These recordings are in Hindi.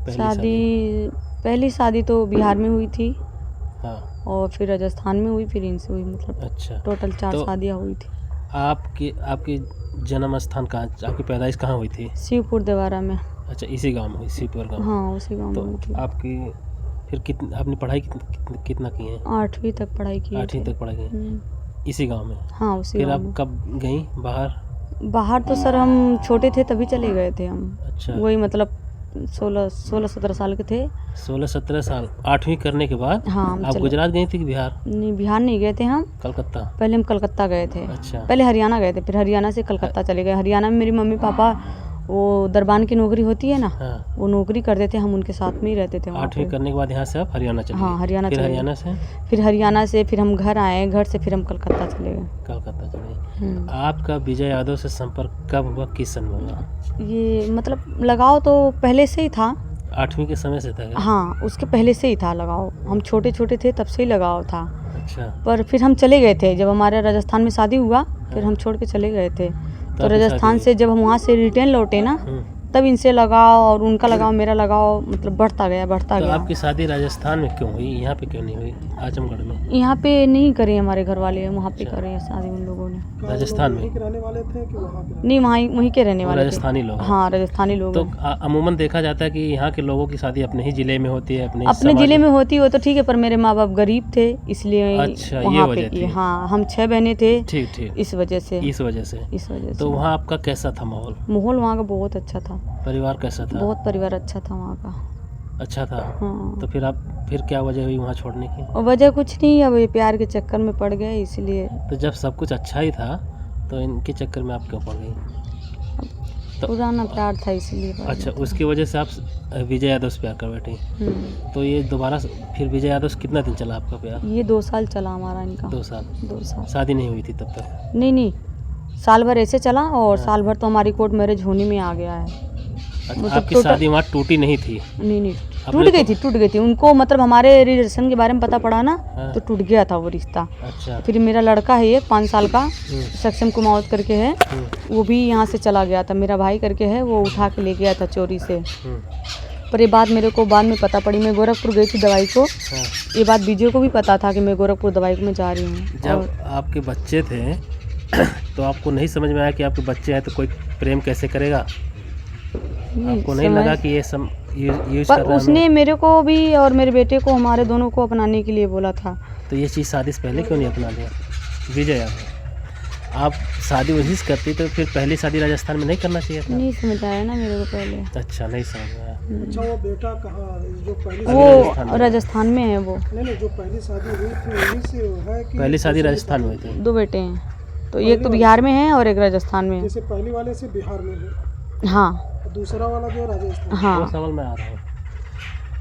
पहली शादी तो बिहार में हुई थी। हाँ। और फिर राजस्थान में हुई, फिर इनसे हुई, मतलब अच्छा, टोटल 4 तो शादियाँ हुई थी। आपकी जन्म स्थान कहाँ, आपकी पैदाइश कहाँ हुई थी? शिवपुर देवारा में। अच्छा, इसी गांव में हुई, शिवपुर गांव। हाँ, उसी गांव में तो हुई थी। आपकी फिर आपने पढ़ाई कितना की है? 8वीं तक पढ़ाई की 8वीं तक पढ़ाई की इसी गांव में? हाँ, उसी फिर गांव आप में। कब गई बाहर? बाहर तो सर हम छोटे थे तभी चले गए थे हम। अच्छा, वही मतलब 16-17 साल के थे। 16-17 साल 8वीं करने के बाद हाँ, हम आप चले। गुजरात गई थी कि बिहार? नहीं, बिहार नहीं गए थे हम। कलकत्ता? पहले हम कलकत्ता गए थे। अच्छा। पहले हरियाणा गए थे, फिर हरियाणा से कलकत्ता चले गए। हरियाणा में मेरी मम्मी पापा वो दरबान की नौकरी होती है ना, हाँ। वो नौकरी करते थे, हम उनके साथ में ही रहते थे वहाँ 8वीं पे। करने के बाद यहाँ से आप हरियाणा चले हाँ, गए? हरियाणा फिर चले गए। हरियाणा से फिर हम घर आए, घर से फिर हम कलकत्ता चले गए। कलकत्ता चले गए। आपका विजय यादव से संपर्क कब हुआ, किस सन में हुआ? ये मतलब लगाव तो पहले से ही था। 8वीं के समय से था क्या? हाँ, उसके पहले से ही था लगाव। हम छोटे छोटे थे तब से ही लगाव था। अच्छा। पर फिर हम चले गए थे, जब हमारे राजस्थान में शादी हुआ फिर हम छोड़ के चले गए थे। तो राजस्थान से जब हम वहाँ से रिटर्न लौटे ना, तब इनसे लगाव और उनका लगाव मेरा लगाव मतलब बढ़ता गया। तो आपकी शादी राजस्थान में क्यों हुई, यहाँ पे क्यों नहीं हुई, आजमगढ़ में? यहाँ पे नहीं करी हमारे घर वाले, वहाँ पे करे हैं शादी उन लोगों ने। राजस्थान में? रहने वाले थे कि वहाँ पे? नहीं, वहीं के रहने वाले थे। राजस्थानी लोग? हाँ, राजस्थानी लोग। तो अमूमन देखा जाता है कि यहाँ के लोगों की शादी अपने ही जिले में होती है, अपने जिले में होती हो तो ठीक है, पर मेरे माँ बाप गरीब थे इसलिए अच्छा, ये वहाँ वजह पे थी। हाँ, हम 6 बहनें थे। ठीक ठीक, इस वजह से। तो वहाँ आपका कैसा था माहौल? माहौल वहाँ का बहुत अच्छा था। परिवार कैसा था? बहुत परिवार अच्छा था वहाँ का। अच्छा था। हाँ। तो फिर क्या वजह हुई वहाँ छोड़ने की? और वजह कुछ नहीं, अब ये प्यार के चक्कर में पड़ गए इसलिए। तो जब सब कुछ अच्छा ही था तो इनके चक्कर में आप क्यों पड़ गई? तो पुराना प्यार था इसलिए। अच्छा, उसकी वजह से आप विजय यादव से प्यार कर बैठी। तो ये दोबारा फिर विजय यादव से कितना दिन चला आपका प्यार? ये 2 साल चला हमारा इनका। 2 साल? 2 साल। शादी नहीं हुई थी तब तक? नहीं, साल भर ऐसे चला और साल भर तो हमारी कोर्ट मैरिज होने में आ गया है। अच्छा, आपकी शादी वहाँ टूटी नहीं थी? नहीं, टूट गई थी। उनको मतलब हमारे रिलेशन के बारे में पता पड़ा ना, तो टूट गया था वो रिश्ता। अच्छा। फिर मेरा लड़का है एक 5 साल का, सक्षम कुमावत करके है, वो भी यहाँ से चला गया था। मेरा भाई करके है, वो उठा के ले गया था चोरी से। पर ये बात मेरे को बाद में पता पड़ी। मैं गोरखपुर गई थी दवाई को। ये बात विजय को भी पता था कि मैं गोरखपुर दवाई को मैं जा रही हूँ। जब आपके बच्चे थे तो आपको नहीं समझ में आया कि आपके बच्चे हैं तो कोई प्रेम कैसे करेगा? आपको नहीं लगा कि ये यूज कर रहा है? उसने मेरे को भी और मेरे बेटे को, हमारे दोनों को अपनाने के लिए बोला था। तो ये चीज़ शादी से पहले क्यों नहीं अपना लिया विजय यादव? आप शादी वहीं से करती तो फिर पहली शादी राजस्थान में नहीं करना चाहिए था? नहीं समझ आया ना मेरे को पहले। अच्छा, नहीं समझ में आया। अच्छा, वो बेटा कहाँ, जो पहली वो राजस्थान में है वो। नहीं, जो पहली शादी हुई थी वहीं से है कि? पहली शादी राजस्थान में हुई थी? 2 बेटे हैं, तो एक तो बिहार में है और एक राजस्थान में है। जैसे पहली वाले से बिहार में है? हाँ। दूसरा वाला जो राजस्थान? हाँ। वो सवाल मैं आ रहा हूँ।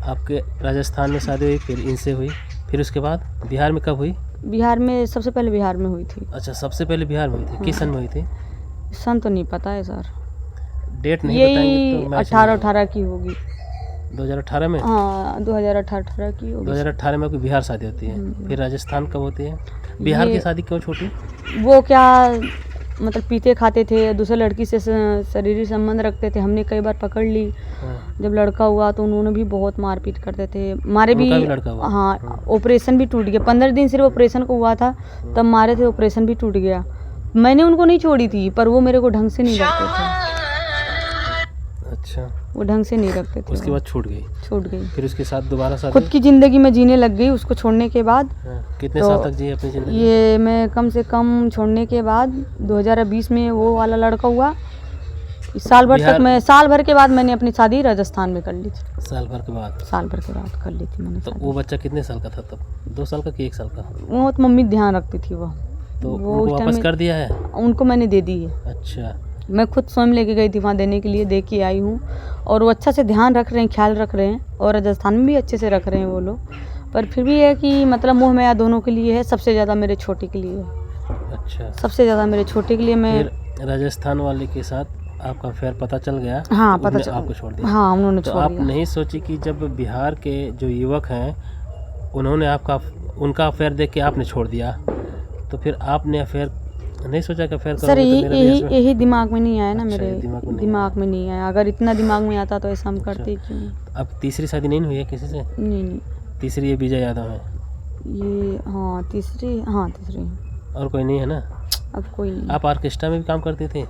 आपके राजस्थान में शादी हुई, फिर इनसे हुई, फिर उसके बाद बिहार में कब हुई? बिहार में सबसे पहले बिहार में हुई थी। अच्छा, सबसे पहले बिहार में हुई थी। किस सन में हुई थी? सन तो नहीं पता है सर, डेट नहीं यही बताएंगे तो 18 की होगी। 2018 में? हाँ, 2018 की होगी। 2018 में आपकी बिहार शादी होती है। फिर राजस्थान कब होती है? बिहार की शादी क्यों छूटी? वो क्या मतलब पीते खाते थे, दूसरे लड़की से शरीरी संबंध रखते थे। हमने कई बार पकड़ ली। जब लड़का हुआ तो उन्होंने भी बहुत मारपीट करते थे। मारे भी लड़का हुआ? हाँ, ऑपरेशन भी टूट गया। 15 दिन सिर्फ ऑपरेशन को हुआ था, तब मारे थे, ऑपरेशन भी टूट गया। मैंने उनको नहीं छोड़ी थी, पर वो मेरे को ढंग से नहीं रखते थे। अच्छा, वो ढंग से नहीं रखते थे। उसके बाद छूट गई? फिर उसके साथ दोबारा शादी? खुद की ज़िंदगी में जीने लग गई उसको छोड़ने के बाद। कितने साल तक जी अपनी ज़िंदगी? ये मैं कम से कम छोड़ने के बाद 2020 में वो वाला लड़का हुआ। साल भर के बाद मैंने अपनी शादी राजस्थान में कर ली थी। साल भर के बाद कर ली थी मैंने। तो वो बच्चा कितने साल का था तब? 2 साल का कि 1 साल का? वो तो मम्मी ध्यान रखती थी वो। तो उनको वापस कर दिया है? उनको मैंने दे दी है। अच्छा। मैं खुद स्वयं लेके गई थी वहाँ देने के लिए, दे के आई हूँ। और वो अच्छा से ध्यान रख रहे हैं, ख्याल रख रहे हैं, और राजस्थान में भी अच्छे से रख रहे हैं वो लोग। पर फिर भी है कि मतलब मोह माया दोनों के लिए है, सबसे ज़्यादा मेरे छोटे के लिए है। अच्छा, सबसे ज़्यादा मेरे छोटे के लिए। मैं राजस्थान वाले के साथ आपका अफेयर पता चल गया? हाँ, पता चल, आपको छोड़ दिया? हाँ, उन्होंने तो छोड़ आप दिया। नहीं सोची कि जब बिहार के जो युवक हैं उन्होंने उनका अफेयर देख के आपने छोड़ दिया, तो फिर आपने अफेयर नहीं सोचा कि अफेयर सर करूँगी यही तो मेरा भी यही husband- यही दिमाग में नहीं आया ना अच्छा, मेरे ये दिमाग में नहीं दिमाग में नहीं आया। अगर इतना दिमाग में आता तो ऐसा हम करते क्यों। अब तीसरी शादी नहीं हुई है किसी से? नहीं नहीं, तीसरी ये विजय यादव है ये हाँ तीसरी और कोई नहीं है ना? अब कोई नहीं। आप ऑर्केस्ट्रा में भी काम करती थी?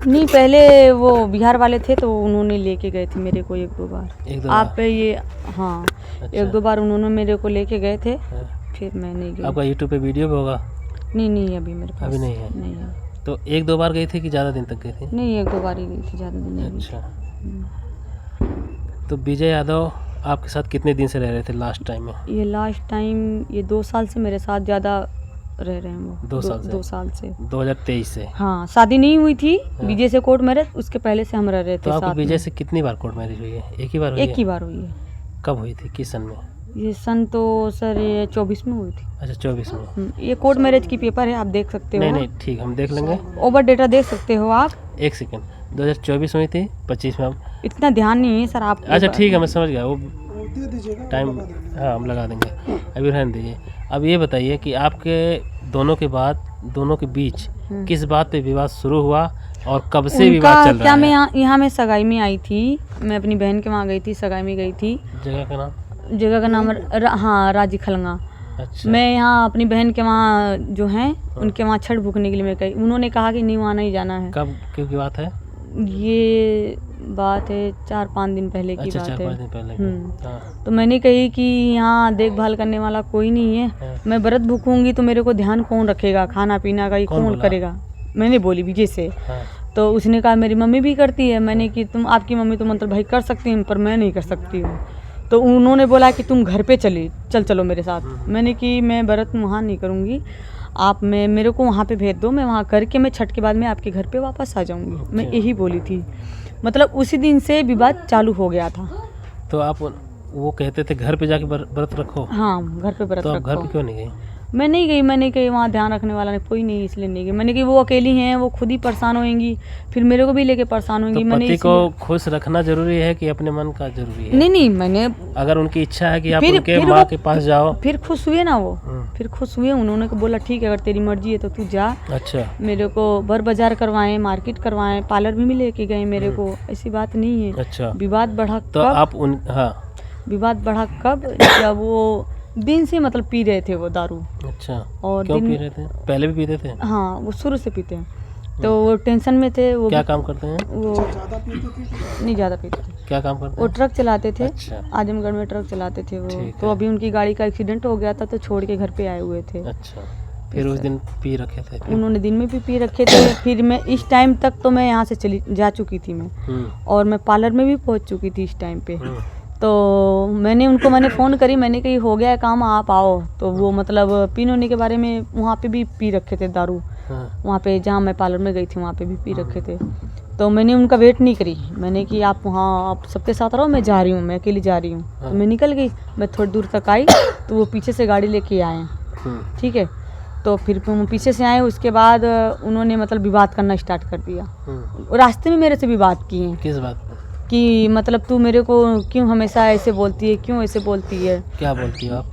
नहीं, पहले वो बिहार वाले थे तो उन्होंने लेके गए थे मेरे को 1-2 बार। एक दो आप बार? पे ये हाँ अच्छा। 1-2 बार उन्होंने मेरे को लेके गए थे, हाँ। फिर मैं नहीं गई। आपका यूट्यूब पे वीडियो भी होगा? नहीं अभी मेरे पास अभी नहीं है? नहीं है। तो एक दो बार गई थी कि ज़्यादा दिन तक गई थी? नहीं 1-2 बार ही गई थी, ज़्यादा दिन नहीं गई। अच्छा। तो विजय यादव आपके साथ कितने दिन से रह रहे थे लास्ट टाइम में? ये लास्ट टाइम ये 2 साल से मेरे साथ ज़्यादा रह रहे हैं वो। 2 साल से? 2 साल से 2023 से? हाँ, शादी नहीं हुई थी विजय से कोर्ट मैरिज, उसके पहले से हम रह रहे थे तो आपको साथ विजय में। से कितनी बार कोर्ट मैरिज हुई है? एक ही बार हुई एक है? ही बार हुई है। कब हुई थी, किस सन में? ये सन तो सर ये 24 में हुई थी। अच्छा 24 में। ये कोर्ट मैरिज की पेपर है, आप देख सकते हो। नहीं ठीक, हम देख लेंगे। ओवर डेटा देख सकते हो आप। एक सेकंड, 2024 में हुई थी, 25 में अब। इतना ध्यान नहीं है सर आप। अच्छा ठीक है, मैं समझ गया वो वो दे दीजिएगा, टाइम। लगा देंगे। हाँ हम लगा देंगे, अभी रहने दीजिए। अब ये बताइए कि आपके दोनों के बाद दोनों के बीच किस बात पे विवाद शुरू हुआ और कब से विवाद चल क्या रहा मैं है? यहाँ मैं सगाई में आई थी, मैं अपनी बहन के वहाँ गई थी, सगाई में गई थी। जगह का नाम? जगह का नाम हाँ राजी खलंगा। अच्छा। मैं यहाँ अपनी बहन के वहाँ जो हैं उनके वहाँ छठ भूखने के लिए मैं गई। उन्होंने कहा कि नहीं वहाँ नहीं जाना है। कब क्यों की बात है? ये बात है 4-5 दिन पहले की अच्छा बात 4-5 है। दिन पहले की। हाँ। तो मैंने कही कि यहाँ देखभाल करने वाला कोई नहीं है, हाँ। मैं व्रत भूखूंगी तो मेरे को ध्यान कौन रखेगा, खाना पीना का ये कौन कौन बोला? करेगा। मैंने बोली विजय से। हाँ। तो उसने कहा मेरी मम्मी भी करती है। मैंने कि तुम आपकी मम्मी तो मतलब भाई कर सकती हैं पर मैं नहीं कर सकती हूँ। तो उन्होंने बोला कि तुम घर पे चलो मेरे साथ। मैंने कि मैं व्रत वहाँ नहीं करूँगी, आप मेरे को वहाँ पे भेज दो, मैं वहाँ करके मैं छठ के बाद में आपके घर पे वापस आ जाऊँगी। मैं यही बोली थी। मतलब उसी दिन से विवाद चालू हो गया था। तो आप वो कहते थे घर पे जाके व्रत रखो? हाँ घर पे व्रत तो आप घर रखो। पे क्यों नहीं गई? मैंने कही वहाँ ध्यान रखने वाला नहीं, कोई नहीं, इसलिए नहीं गई। मैंने कही वो अकेली हैं, वो खुद ही परेशान होंगी, फिर मेरे को भी लेके परेशान होंगी। तो मैंने पति इसलिए- को खुश रखना जरूरी है कि अपने मन का जरूरी है? नहीं मैंने अगर उनकी इच्छा है कि आप फिर- उनके फिर माँ वो- के पास जाओ। फिर खुश हुए ना वो। हम्म। फिर खुश हुए, उन्होंने को बोला ठीक है अगर तेरी मर्जी है तो तू जा। अच्छा। मेरे को बर बाजार करवाएं, मार्केट करवाएं, पार्लर भी लेके गए मेरे को। ऐसी बात नहीं है। अच्छा। विवाद बढ़ा तो कब? आप उन हाँ। विवाद बढ़ा कब? जब वो दिन से मतलब पी रहे थे वो दारू। अच्छा। और क्यों दिन पी रहे थे? पहले भी पीते थे? हाँ वो शुरू से पीते हैं। तो वो टेंशन में थे। वो क्या काम करते हैं? वो ज़्यादा पीते थे? नहीं ज़्यादा पीते थे। क्या काम करते वो हैं? ट्रक चलाते थे। अच्छा। आजमगढ़ में ट्रक चलाते थे वो। ठीक तो है। अभी उनकी गाड़ी का एक्सीडेंट हो गया था तो छोड़ के घर पे आए हुए थे। अच्छा। फिर उस दिन पी रखे थे फिर? उन्होंने दिन में भी पी रखे थे। फिर मैं इस टाइम तक तो मैं यहाँ से चली जा चुकी थी मैं, और मैं पार्लर में भी पहुँच चुकी थी इस टाइम पे। तो मैंने फ़ोन करी, मैंने कही हो गया काम, आप आओ। तो वो मतलब पीने होने के बारे में वहाँ पे भी पी रखे थे दारू। हाँ। वहाँ पे जहाँ मैं पार्लर में गई थी वहाँ पे भी पी रखे थे। तो मैंने उनका वेट नहीं करी, मैंने कि आप वहाँ आप सबके साथ रहो, मैं जा रही हूँ, मैं अकेली जा रही हूँ। तो मैं निकल गई। मैं थोड़ी दूर तक आई तो वो पीछे से गाड़ी लेके आए। ठीक है। तो फिर वो पीछे से आए, उसके बाद उन्होंने मतलब विवाद करना स्टार्ट कर दिया। रास्ते में मेरे से विवाद किए किस बात पे? कि मतलब तू मेरे को क्यों हमेशा ऐसे बोलती है, क्यों ऐसे बोलती है। क्या बोलती हो आप?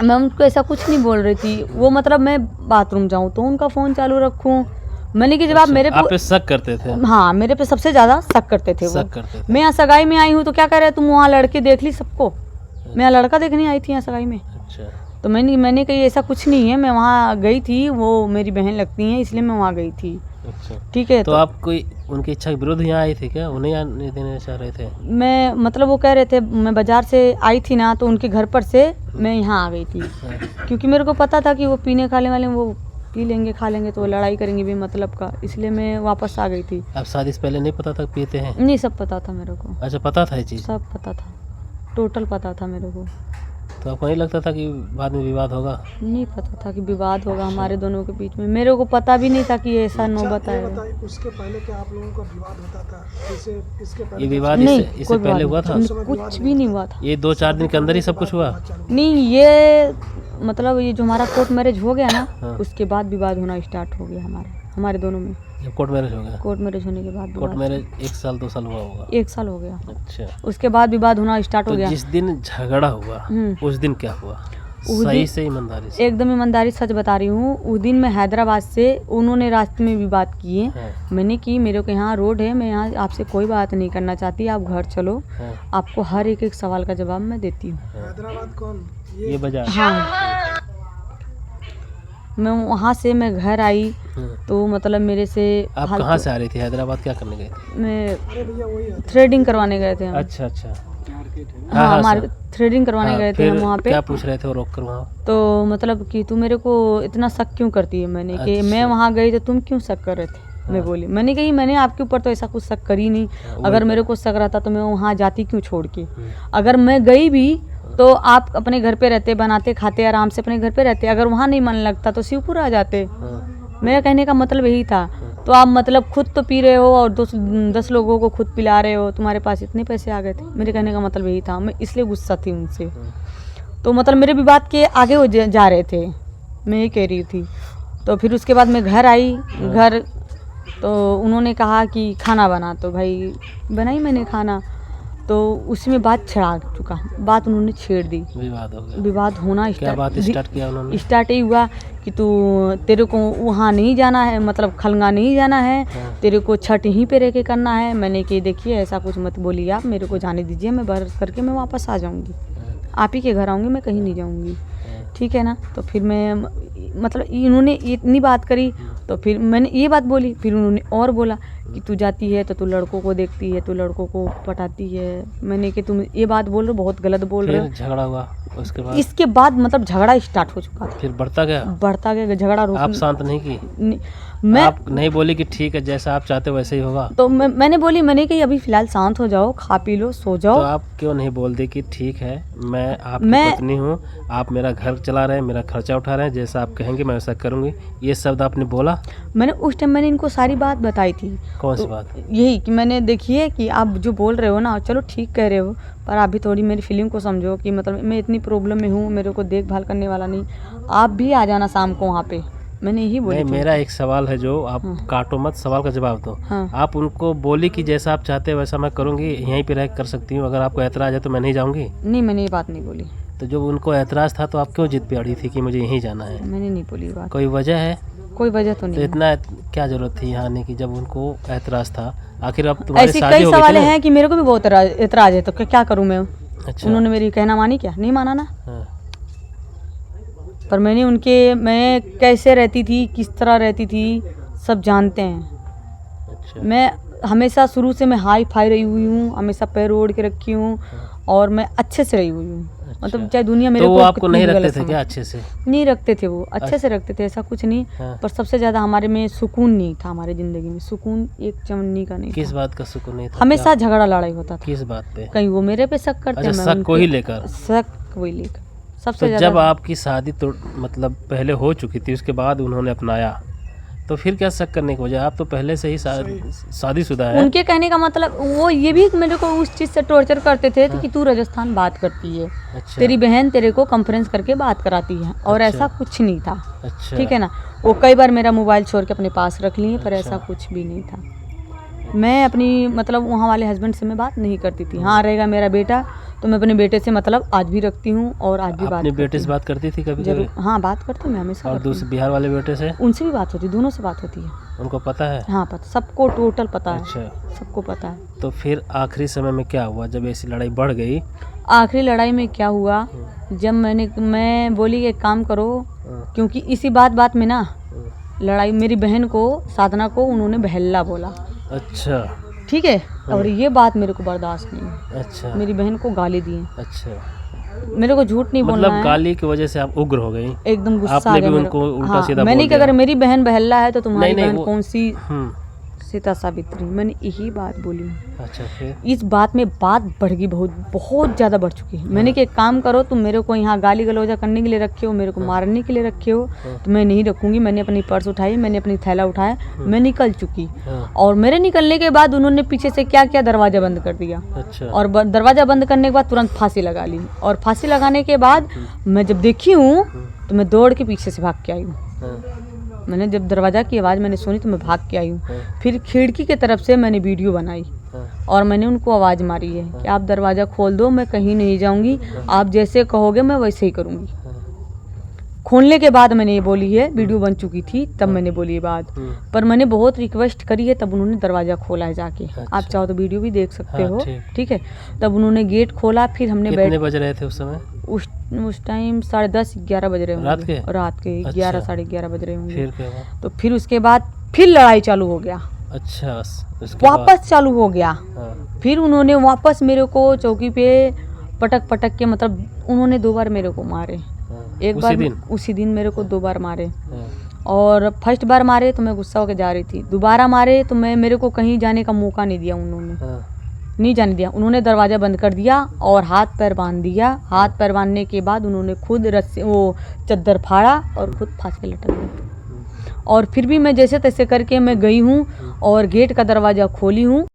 मैं उनको ऐसा कुछ नहीं बोल रही थी। वो मतलब मैं बाथरूम जाऊँ तो उनका फ़ोन चालू रखूँ। मैंने कि जब आप मेरे आप पे शक करते थे? हाँ मेरे पे सबसे ज़्यादा शक करते थे वो। शक करते थे। मैं यहाँ सगाई में आई हूँ तो क्या कर रहे तुम वहाँ लड़के देख ली सबको। मैं यहाँ लड़का देखने आई थी यहाँ सगाई में। अच्छा। तो मैंने कही ऐसा कुछ नहीं है, मैं वहाँ गई थी, वो मेरी बहन लगती हैं इसलिए मैं वहाँ गई थी। अच्छा। ठीक है। तो आप कोई उनकी इच्छा के विरुद्ध यहाँ आई थी क्या? उन्हें आने देने चाह रहे थे? मैं मतलब वो कह रहे थे, मैं बाज़ार से आई थी ना तो उनके घर पर से मैं यहाँ आ गई थी। क्योंकि मेरे को पता था कि वो पीने खाने वाले वो पी लेंगे खा लेंगे तो वो लड़ाई करेंगे भी मतलब का, इसलिए मैं वापस आ गई थी। आप शादी से पहले नहीं पता था पीते हैं? नहीं सब पता था मेरे को। अच्छा पता था ये चीज़? सब पता था, टोटल पता था मेरे को। तो आपको नहीं लगता था कि बाद में विवाद होगा? नहीं पता था कि विवाद होगा हमारे दोनों के बीच में। मेरे को पता भी नहीं था कि ऐसा नौबत ये आएगा। बताइए, उसके पहले क्या आप लोगों का विवाद होता था? इसके पहले ये विवाद नहीं इससे कोई पहले हुआ विवाद था? नहीं, कुछ भी नहीं हुआ था। ये 2-4 दिन के अंदर ही सब कुछ हुआ? नहीं ये मतलब ये जो हमारा कोर्ट मैरिज हो गया ना, हाँ। उसके बाद विवाद होना स्टार्ट हो गया हमारे दोनों में। जब कोर्ट मैरिज हो गया? कोर्ट मैरिज होने के बाद कोर्ट विवाद। मैरिज 1 साल 2 साल हुआ होगा? 1 साल हो गया। अच्छा। उसके बाद विवाद होना स्टार्ट हो तो गया। जिस दिन झगड़ा हुआ हम्म। उस दिन क्या हुआ? उस सही दिन से ईमानदारी से। एकदम ईमानदारी सच बता रही हूँ। उस दिन मैं हैदराबाद से, उन्होंने रास्ते में भी बात की है, हाँ, मैंने की मेरे को यहाँ रोड है, मैं यहाँ आपसे कोई बात नहीं करना चाहती, आप घर चलो, हाँ, आपको हर एक एक सवाल का जवाब मैं देती हूँ। हैदराबाद कौन ये बाजार। हाँ, मैं वहाँ से मैं घर आई हाँ। तो मतलब मेरे से आप फालतू- कहाँ से आ रही थी? हैदराबाद क्या करने गए थे? मैं अरे भैया वही है थ्रेडिंग करवाने गए थे हम। अच्छा अच्छा। हाँ, हाँ, हमारे सर। थ्रेडिंग करवाने हाँ, गए थे फिर हम वहाँ पे। क्या पूछ रहे थे वो रोक कर वहाँ? तो मतलब कि तू मेरे को इतना शक क्यों करती है, मैंने कि अच्छा। मैं वहाँ गई तो तुम क्यों शक कर रहे थे, मैं हाँ। बोली, मैंने कही मैंने आपके ऊपर तो ऐसा कुछ शक करी नहीं, वही अगर तो। मेरे को शक रहता तो मैं वहाँ जाती क्यों छोड़ के, हम्म, अगर मैं गई भी तो आप अपने घर पे रहते, बनाते खाते आराम से अपने घर पे रहते, अगर वहाँ नहीं मन लगता तो शिवपुर आ जाते। हाँ, मेरा कहने का मतलब यही था। तो आप मतलब खुद तो पी रहे हो और 10 लोगों को खुद पिला रहे हो, तुम्हारे पास इतने पैसे आ गए थे, मेरे कहने का मतलब यही था, मैं इसलिए गुस्सा थी उनसे। तो मतलब मेरे विवाद के आगे वो जा रहे थे, मैं ये कह रही थी। तो फिर उसके बाद मैं घर आई, घर तो उन्होंने कहा कि खाना बना, तो भाई बनाई मैंने खाना, तो उसमें बात छिड़ा चुका, बात उन्होंने छेड़ दी, विवाद हो गया। विवाद होना क्या बात स्टार्ट किया उन्होंने? स्टार्ट ही हुआ कि तू, तेरे को वहाँ नहीं जाना है, मतलब खलंगा नहीं जाना है, हाँ। तेरे को छठ यहीं पे रह के करना है। मैंने कि देखिए ऐसा कुछ मत बोलिए आप, मेरे को जाने दीजिए, मैं बरस करके मैं वापस आ जाऊँगी, आप ही के घर आऊँगी, मैं कहीं नहीं जाऊँगी, ठीक है ना। तो फिर मैं मतलब इन्होंने इतनी बात करी, तो फिर मैंने ये बात बोली, फिर उन्होंने और बोला कि तू जाती है तो तू लड़कों को देखती है, तू लड़कों को पटाती है। मैंने कि तुम ये बात बोल रहे हो, बहुत गलत बोल रहे फिर हो। झगड़ा हुआ उसके बाद? इसके बाद मतलब झगड़ा स्टार्ट हो चुका था, फिर बढ़ता गया? बढ़ता गया झगड़ा। रोक आप शांत नहीं की? मैं आप नहीं बोली कि ठीक है जैसा आप चाहते हो वैसे ही होगा? तो मैंने बोली, मैंने कि अभी फिलहाल शांत हो जाओ, खा पी लो, सो जाओ। तो आप क्यों नहीं बोल दी कि ठीक है मैं आपकी मैं- पत्नी हूँ, आप मेरा घर चला रहे हैं, मेरा खर्चा उठा रहे हैं, जैसा आप कहेंगे मैं वैसा करूँगी, ये शब्द आपने बोला? मैंने उस टाइम मैंने इनको सारी बात बताई थी। कौन सी तो बात? यही कि मैंने देखिए कि आप जो बोल रहे हो ना, चलो ठीक कह रहे हो, पर आप भी थोड़ी मेरी फीलिंग को समझो कि मतलब मैं इतनी प्रॉब्लम में हूँ, मेरे को देखभाल करने वाला नहीं, आप भी आ जाना शाम को वहाँ पे, मैंने यही बोली नहीं, थी। मेरा एक सवाल है जो आप हाँ। काटो मत, सवाल का जवाब दो। हाँ। आप उनको बोली कि जैसा आप चाहते हैं वैसा मैं करूँगी, यहीं पे रह कर सकती हूँ, अगर आपको ऐतराज़ है तो मैं नहीं जाऊँगी। नहीं, मैंने ये बात नहीं बोली, तो जब उनको ऐतराज़ था तो आप क्यों जिद पे अड़ी थी कि मुझे यहीं जाना है? मैंने नहीं बोली ये बात, कोई वजह है? कोई वजह तो तो नहीं। इतना क्या जरूरत थी यहाँ आने की जब उनको ऐतराज़ था? आखिर अब तुम्हारी ऐसी शादी कई हो गई सवाल थी ना? हैं कि मेरे को भी बहुत एतराज है, तो क्या करूँ मैं। अच्छा। उन्होंने मेरी कहना मानी, क्या नहीं माना ना, हाँ, पर मैंने मैं कैसे रहती थी, किस तरह रहती थी, सब जानते हैं। अच्छा। मैं हमेशा शुरू से मैं हाई फाई रही हुई हूँ, हमेशा पैर ओढ़ के रखी हूँ, और मैं अच्छे से रही हुई हूँ। मतलब चाहे दुनिया मेरे तो को वो आपको कितनी नहीं भी रखते गलत थे समझे। क्या अच्छे से? नहीं रखते थे, वो अच्छे से रखते थे, ऐसा कुछ नहीं। हाँ। पर सबसे ज़्यादा हमारे में सुकून नहीं था, हमारी ज़िंदगी में सुकून एक चमनी का नहीं किस था। बात का सुकून नहीं था? हमेशा झगड़ा लड़ाई होता था, किस बात पे? कहीं वो मेरे पे शक करते, अच्छा, मैं शक को ही लेकर? शक को ही लेकर सबसे तो ज़्यादा। जब आपकी शादी तो मतलब पहले हो चुकी थी, उसके बाद उन्होंने अपनाया, तो फिर क्या शक करने की वजह? आप तो पहले से ही शादीशुदा है। उनके कहने का मतलब वो ये भी मेरे को उस चीज़ से टॉर्चर करते थे कि तू राजस्थान बात करती है, अच्छा। तेरी बहन तेरे को कॉन्फ्रेंस करके बात कराती है, और अच्छा। ऐसा कुछ नहीं था, अच्छा। ठीक है ना। वो कई बार मेरा मोबाइल छोड़ के अपने पास रख लिए, पर ऐसा कुछ भी नहीं था। मैं अपनी मतलब वहाँ वाले हस्बैंड से मैं बात नहीं करती थी। हाँ, रहेगा मेरा बेटा तो मैं अपने बेटे से मतलब आज भी रखती हूँ, और आज भी बात अपने बेटे करती से हूँ। बात करती थी कभी जरूर, कभी? हाँ बात करती हूँ मैं, हमेशा और करती दूसरे हूँ। बिहार वाले बेटे से? उनसे भी बात होती है, दोनों से बात होती है। उनको पता है? हाँ पता, सबको टोटल पता है, अच्छा। सबको पता है। तो फिर आखिरी समय में क्या हुआ जब ऐसी लड़ाई बढ़ गई? आखिरी लड़ाई में क्या हुआ, जब मैं बोली एक काम करो, हाँ, क्योंकि इसी बात में ना हाँ। लड़ाई, मेरी बहन को, साधना को उन्होंने बहल्ला बोला, अच्छा। ठीक है, और ये बात मेरे को बर्दाश्त नहीं है। अच्छा। मेरी बहन को गाली दी, अच्छा, मेरे को झूठ नहीं बोलना मतलब है, गाली की वजह से आप उग्र हो गई? एकदम गुस्सा आपने आ गया भी मेरे उनको को। उल्टा हाँ, सीधा मैंने बोल कि दिया? अगर मेरी बहन बहल्ला है तो तुम्हारी नहीं, बहन वो- कौन सी हम्म। सीता सावित्री, मैंने यही बात बोली हूँ। अच्छा, फिर? इस बात में बात बढ़ गई, बहुत ज़्यादा बढ़ चुकी है। मैंने कि एक काम करो, तुम मेरे को यहाँ गाली गलौजा करने के लिए रखे हो, मेरे को मारने के लिए रखे हो, तो मैं नहीं रखूँगी। मैंने अपनी पर्स उठाई, मैंने अपनी थैला उठाया, मैं निकल चुकी। हाँ। और मेरे निकलने के बाद उन्होंने पीछे से क्या किया, दरवाज़ा बंद कर दिया, अच्छा। और दरवाज़ा बंद करने के बाद तुरंत फांसी लगा ली, और फांसी लगाने के बाद मैं जब देखी हूँ तो मैं दौड़ के पीछे से भाग के आई हूँ। हाँ, मैंने जब दरवाज़ा की आवाज़ मैंने सुनी तो मैं भाग के आई हूँ। हाँ, फिर खिड़की की तरफ से मैंने वीडियो बनाई, हाँ। और मैंने उनको आवाज़ मारी है कि आप दरवाज़ा खोल दो, मैं कहीं नहीं जाऊंगी, आप जैसे कहोगे मैं वैसे ही करूंगी। खोलने के बाद मैंने ये बोली है, वीडियो बन चुकी थी तब मैंने बोली ये बात। पर मैंने बहुत रिक्वेस्ट करी है, तब उन्होंने दरवाज़ा खोला है जाके। आप चाहो तो वीडियो भी देख सकते हाँ, हो, ठीक। ठीक है। तब उन्होंने गेट खोला, फिर हमने कितने बज रहे थे उस समय? उस टाइम 10:30-11 बज रहे रात होंगे। के? रात के अच्छा। 11 साढ़े 11 बज रहे होंगे। फिर क्या हुआ? तो फिर उसके बाद फिर लड़ाई चालू हो गया, अच्छा, उसके बाद? वापस चालू हो गया। हाँ, फिर उन्होंने वापस मेरे को चौकी पे पटक पटक के, मतलब उन्होंने 2 बार मेरे को मारे। हाँ। एक उसी बार दिन? उसी दिन मेरे को 2 बार मारे। हाँ, और फर्स्ट बार मारे तो मैं गुस्सा होकर जा रही थी, दोबारा मारे तो मेरे को कहीं जाने का मौका नहीं दिया उन्होंने, हाँ, नहीं जाने दिया। उन्होंने दरवाज़ा बंद कर दिया और हाथ पैर बांध दिया। हाथ पैर बांधने के बाद उन्होंने खुद रस्सी वो चद्दर फाड़ा और खुद फांस के लटक गए। और फिर भी मैं जैसे तैसे करके मैं गई हूँ और गेट का दरवाज़ा खोली हूँ